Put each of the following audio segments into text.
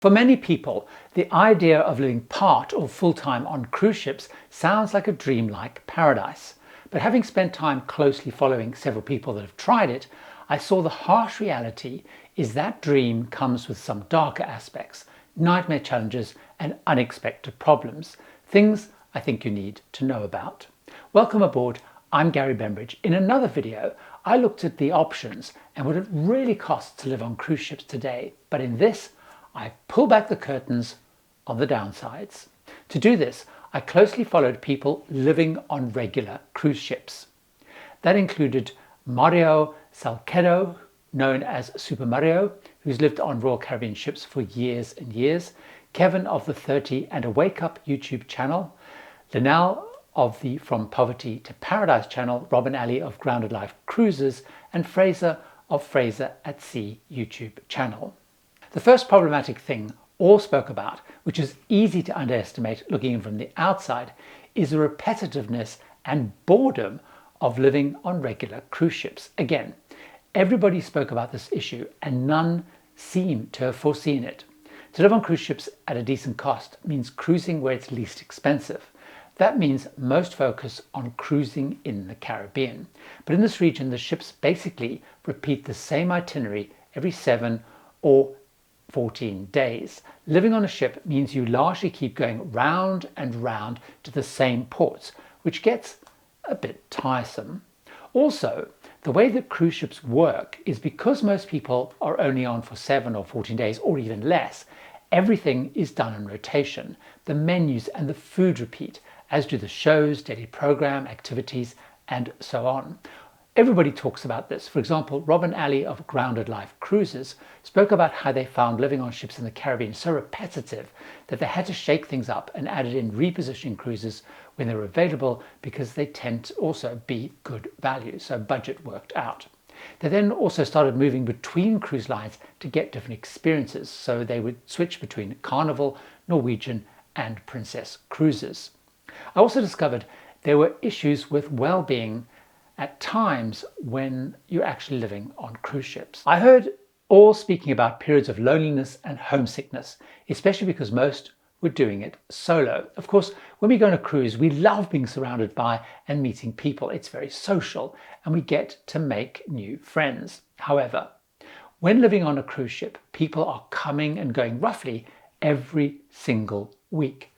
For many people, the idea of living part or full-time on cruise ships sounds like a dreamlike paradise. But having spent time closely following several people that have tried it, I saw the harsh reality is that dream comes with some darker aspects, nightmare challenges and unexpected problems, things I think you need to know about. Welcome aboard, I'm Gary Bembridge. In another video, I looked at the options and what it really costs to live on cruise ships today. But in this, I pull back the curtains on the downsides. To do this, I closely followed people living on regular cruise ships. That included Mario Salcedo, known as Super Mario, who's lived on Royal Caribbean ships for years and years, Kevin of the 30 and a Wake Up YouTube channel, Linnell of the From Poverty to Paradise channel, Robin Alley of Grounded Life Cruises, and Fraser of Fraser at Sea YouTube channel. The first problematic thing all spoke about, which is easy to underestimate looking in from the outside, is the repetitiveness and boredom of living on regular cruise ships. Again, everybody spoke about this issue and none seem to have foreseen it. To live on cruise ships at a decent cost means cruising where it's least expensive. That means most focus on cruising in the Caribbean. But in this region, the ships basically repeat the same itinerary every 7 or 14 days. Living on a ship means you largely keep going round and round to the same ports, which gets a bit tiresome. Also, the way that cruise ships work is because most people are only on for 7 or 14 days or even less, everything is done in rotation. The menus and the food repeat, as do the shows, daily program, activities, and so on. Everybody talks about this. For example, Robin Alley of Grounded Life Cruises spoke about how they found living on ships in the Caribbean so repetitive that they had to shake things up and added in repositioning cruises when they were available because they tend to also be good value, so budget worked out. They then also started moving between cruise lines to get different experiences, so they would switch between Carnival, Norwegian and Princess cruises. I also discovered there were issues with well-being at times when you're actually living on cruise ships. I heard all speaking about periods of loneliness and homesickness, especially because most were doing it solo. Of course, when we go on a cruise, we love being surrounded by and meeting people. It's very social and we get to make new friends. However, when living on a cruise ship, people are coming and going roughly every single week.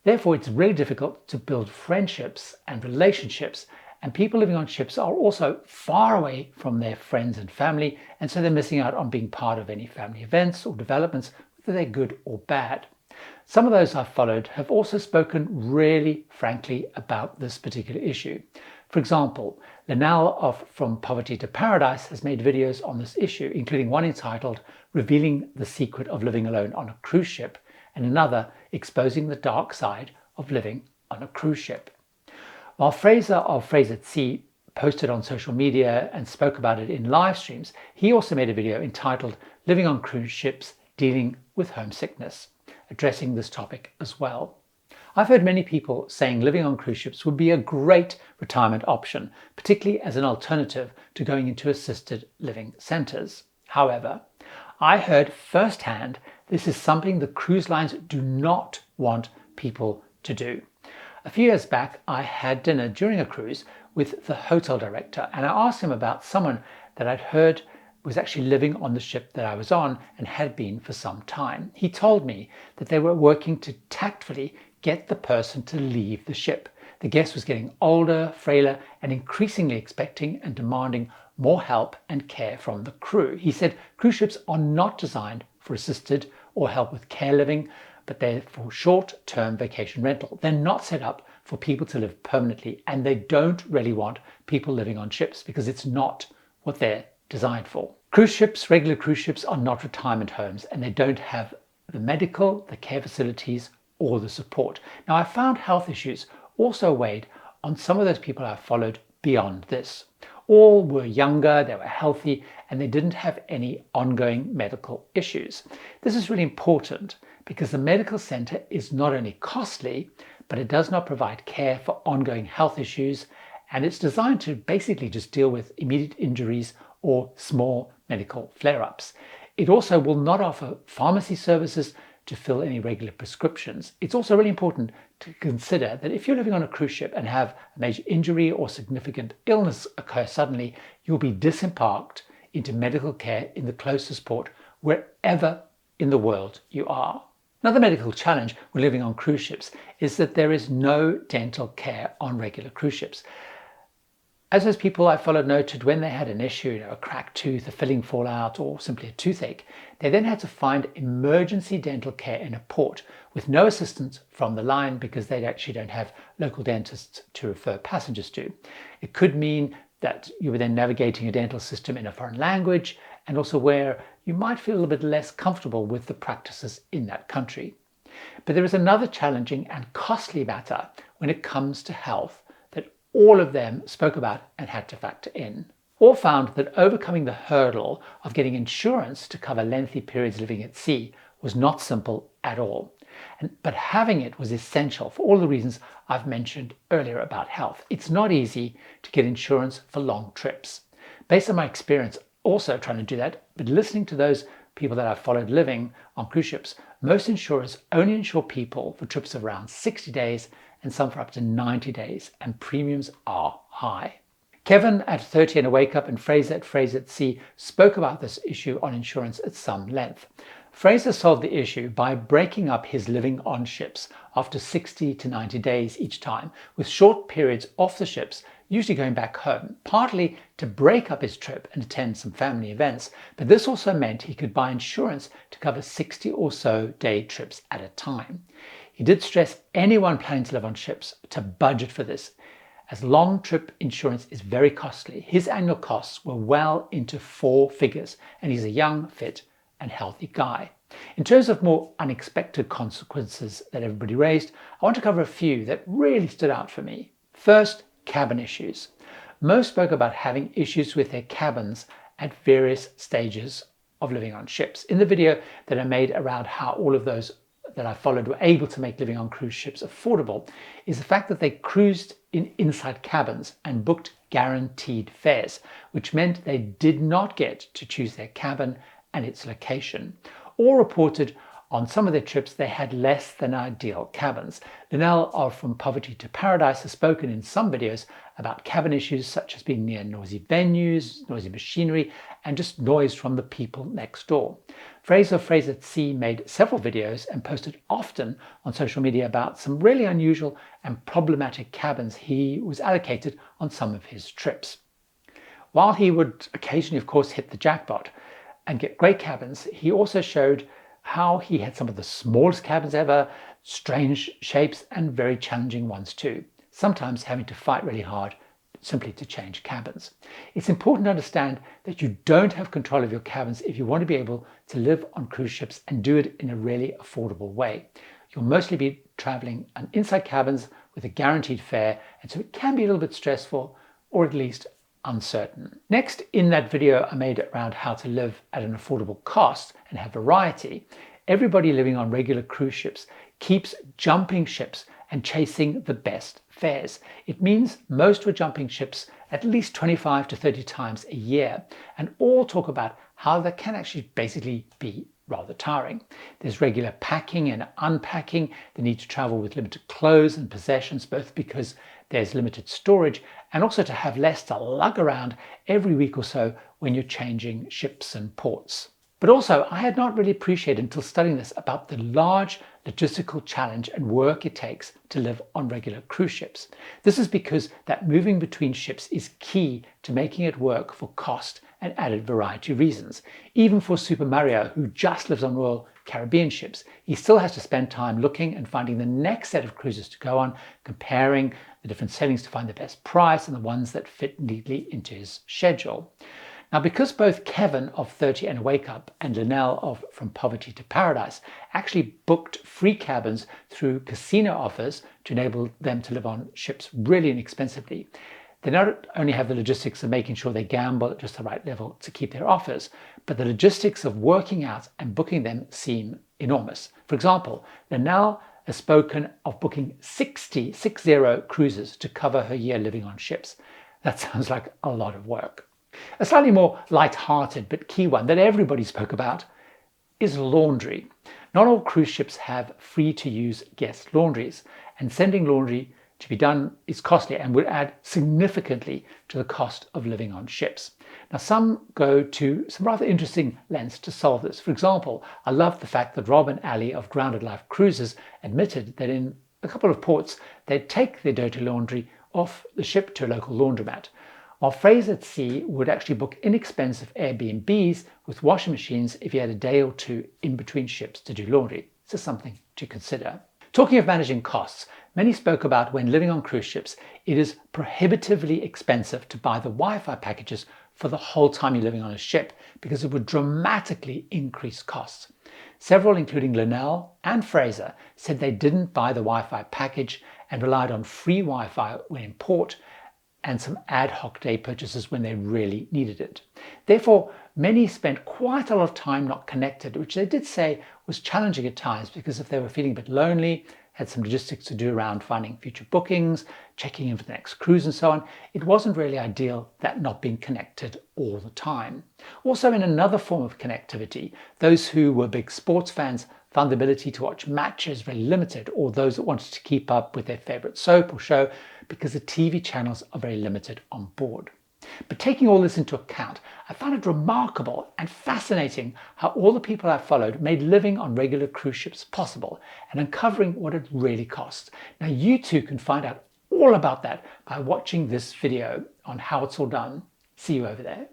Therefore, it's really difficult to build friendships and relationships. And people living on ships are also far away from their friends and family, and so they're missing out on being part of any family events or developments, whether they're good or bad. Some of those I've followed have also spoken really frankly about this particular issue. For example, Linnell of From Poverty to Paradise has made videos on this issue, including one entitled Revealing the Secret of Living Alone on a Cruise Ship, and another Exposing the Dark Side of Living on a Cruise Ship. While Fraser of Fraser at Sea posted on social media and spoke about it in live streams, he also made a video entitled Living on Cruise Ships, Dealing with Homesickness, addressing this topic as well. I've heard many people saying living on cruise ships would be a great retirement option, particularly as an alternative to going into assisted living centres. However, I heard firsthand this is something the cruise lines do not want people to do. A few years back, I had dinner during a cruise with the hotel director and I asked him about someone that I'd heard was actually living on the ship that I was on and had been for some time. He told me that they were working to tactfully get the person to leave the ship. The guest was getting older, frailer, and increasingly expecting and demanding more help and care from the crew. He said cruise ships are not designed for assisted or help with care living, but they're for short-term vacation rental. They're not set up for people to live permanently, and they don't really want people living on ships because it's not what they're designed for. Cruise ships, regular cruise ships, are not retirement homes, and they don't have the medical, the care facilities, or the support. Now, I found health issues also weighed on some of those people I followed beyond this. All were younger, they were healthy, and they didn't have any ongoing medical issues. This is really important because the medical center is not only costly, but it does not provide care for ongoing health issues, and it's designed to basically just deal with immediate injuries or small medical flare-ups. It also will not offer pharmacy services to fill any regular prescriptions. It's also really important to consider that if you're living on a cruise ship and have a major injury or significant illness occur suddenly, you'll be disembarked into medical care in the closest port wherever in the world you are. Another medical challenge when living on cruise ships is that there is no dental care on regular cruise ships. As those people I followed noted, when they had an issue, a cracked tooth, a filling fallout, or simply a toothache, they then had to find emergency dental care in a port with no assistance from the line because they actually don't have local dentists to refer passengers to. It could mean that you were then navigating a dental system in a foreign language and also where you might feel a little bit less comfortable with the practices in that country. But there is another challenging and costly matter when it comes to health that all of them spoke about and had to factor in. All found that overcoming the hurdle of getting insurance to cover lengthy periods living at sea was not simple at all. But having it was essential for all the reasons I've mentioned earlier about health. It's not easy to get insurance for long trips. Based on my experience also trying to do that, but listening to those people that I've followed living on cruise ships, most insurers only insure people for trips of around 60 days and some for up to 90 days, and premiums are high. Kevin at 30 and a Wake Up and Fraser at Fraser at Sea spoke about this issue on insurance at some length. Fraser solved the issue by breaking up his living on ships after 60 to 90 days each time, with short periods off the ships, usually going back home, partly to break up his trip and attend some family events, but this also meant he could buy insurance to cover 60 or so day trips at a time. He did stress anyone planning to live on ships to budget for this, as long trip insurance is very costly. His annual costs were well into 4 figures, and he's a young, fit and healthy guy. In terms of more unexpected consequences that everybody raised, I want to cover a few that really stood out for me. First, cabin issues. Most spoke about having issues with their cabins at various stages of living on ships. In the video that I made around how all of those that I followed were able to make living on cruise ships affordable is the fact that they cruised in inside cabins and booked guaranteed fares, which meant they did not get to choose their cabin and its location. All reported on some of their trips they had less than ideal cabins. Linnell of From Poverty to Paradise has spoken in some videos about cabin issues such as being near noisy venues, noisy machinery, and just noise from the people next door. Fraser at Sea made several videos and posted often on social media about some really unusual and problematic cabins he was allocated on some of his trips. While he would occasionally, of course, hit the jackpot and get great cabins, he also showed how he had some of the smallest cabins ever, strange shapes and very challenging ones too, sometimes having to fight really hard simply to change cabins. It's important to understand that you don't have control of your cabins if you want to be able to live on cruise ships and do it in a really affordable way. You'll mostly be traveling on inside cabins with a guaranteed fare, and so it can be a little bit stressful or at least uncertain. Next, in that video I made around how to live at an affordable cost and have variety, everybody living on regular cruise ships keeps jumping ships and chasing the best fares. It means most were jumping ships at least 25 to 30 times a year, and all talk about how that can actually basically be rather tiring. There's regular packing and unpacking, the need to travel with limited clothes and possessions, both because there's limited storage and also to have less to lug around every week or so when you're changing ships and ports. But also, I had not really appreciated until studying this about the large logistical challenge and work it takes to live on regular cruise ships. This is because that moving between ships is key to making it work for cost and added variety reasons. Even for Super Mario, who just lives on Royal Caribbean ships, he still has to spend time looking and finding the next set of cruises to go on, comparing the different sailings to find the best price and the ones that fit neatly into his schedule. Now, because both Kevin of 30 and a Wake Up and Linnell of From Poverty to Paradise actually booked free cabins through casino offers to enable them to live on ships really inexpensively, they not only have the logistics of making sure they gamble at just the right level to keep their offers, but the logistics of working out and booking them seem enormous. For example, Linnell has spoken of booking 60 cruises to cover her year living on ships. That sounds like a lot of work. A slightly more light-hearted but key one that everybody spoke about is laundry. Not all cruise ships have free-to-use guest laundries, and sending laundry to be done is costly and would add significantly to the cost of living on ships. Now, some go to some rather interesting lengths to solve this. For example, I love the fact that Rob and Ali of Grounded Life Cruises admitted that in a couple of ports they'd take their dirty laundry off the ship to a local laundromat, while Fraser at Sea would actually book inexpensive Airbnbs with washing machines if you had a day or two in between ships to do laundry. So something to consider. Talking of managing costs, many spoke about when living on cruise ships, it is prohibitively expensive to buy the Wi-Fi packages for the whole time you're living on a ship because it would dramatically increase costs. Several, including Linnell and Fraser, said they didn't buy the Wi-Fi package and relied on free Wi-Fi when in port and some ad hoc day purchases when they really needed it. Therefore, many spent quite a lot of time not connected, which they did say was challenging at times because if they were feeling a bit lonely, had some logistics to do around finding future bookings, checking in for the next cruise and so on, it wasn't really ideal that not being connected all the time. Also, in another form of connectivity, those who were big sports fans found the ability to watch matches very limited, or those that wanted to keep up with their favorite soap or show because the TV channels are very limited on board. But taking all this into account, I found it remarkable and fascinating how all the people I followed made living on regular cruise ships possible and uncovering what it really costs. Now you too can find out all about that by watching this video on how it's all done. See you over there.